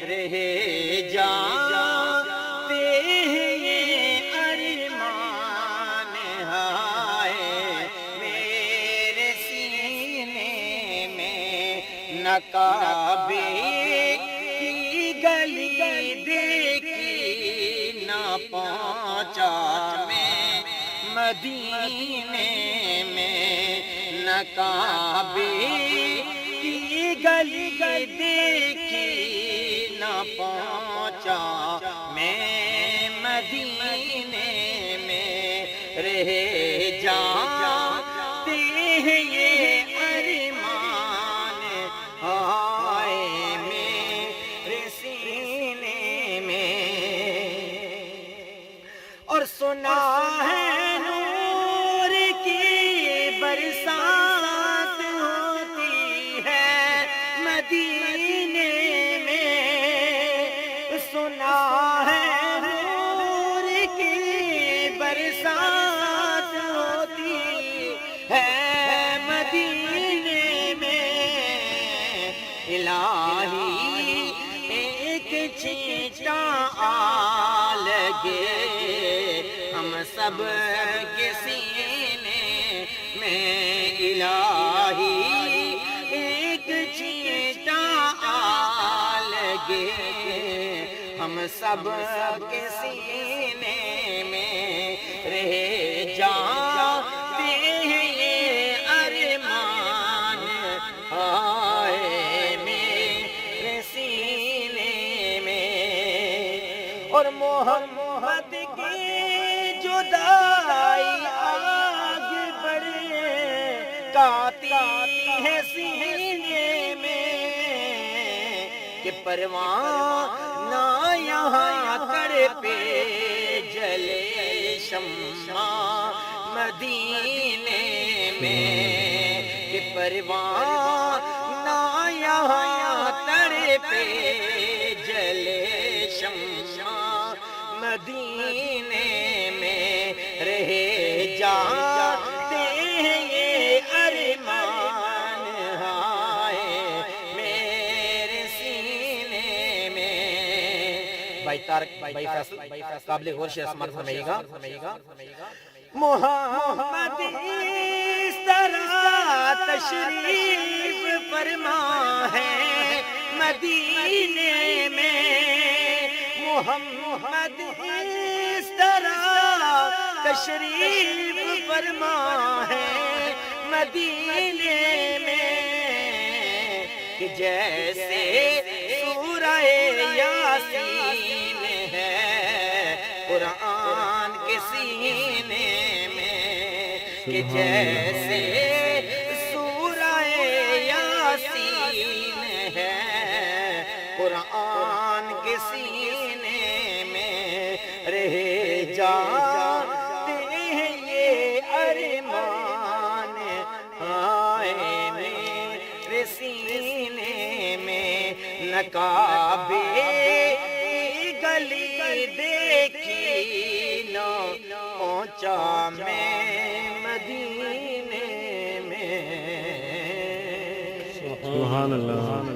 رہ جاتے ہیں یہ ارمان ہائے میرے سینے میں نہ کعبے کی گلی دیکھی نہ پہنچا میں مدینے میں نہ کعبے کی گلی دیکھی نہ پہنچا میں مدینے میں رہ جاتے ہیں یہ ارمان آئے میرے سینے میں اور سنا ہے نور کی برسات ہوتی ہے مدینے میں سنا ہے نور کی برسات ہوتی ہے مدینے میں الہی ایک چھینٹا آ لگے ہم سب کے سینے میں الہی ایک چھینٹا آ لگے ہم سب کے سینے میں رہ جاتے ہیں یہ ارمان آئے میرے سینے میں اور محمد کی جدائی آگ بڑھے کاتی ہے سینے میں کہ پروان نہ یہاں تڑپے جلے شمع مدینے میں کہ پروان نہ یہاں تڑپے جلے شمع مدینے میں رہ جاتے ہیں یہ ارمان ہائے میرے سینے میں بھائی طارق بھائی فیصل قابل غور سے اسمار فرمائیے گا محمد اس طرح تشریف فرما ہے مدینے میں محمد اس طرح تشریف فرما ہے مدینے میں کہ جیسے سورہ یاسین ہے قرآن کے سینے میں کہ جیسے سورہ یاسین ہے قرآن کے سینے میں رہ جاتے ہیں یہ ارمان آئے میرے سینے میں نہ کعبے کی گلی دیکھی نہ پہنچا میں مدینے میں سبحان اللہ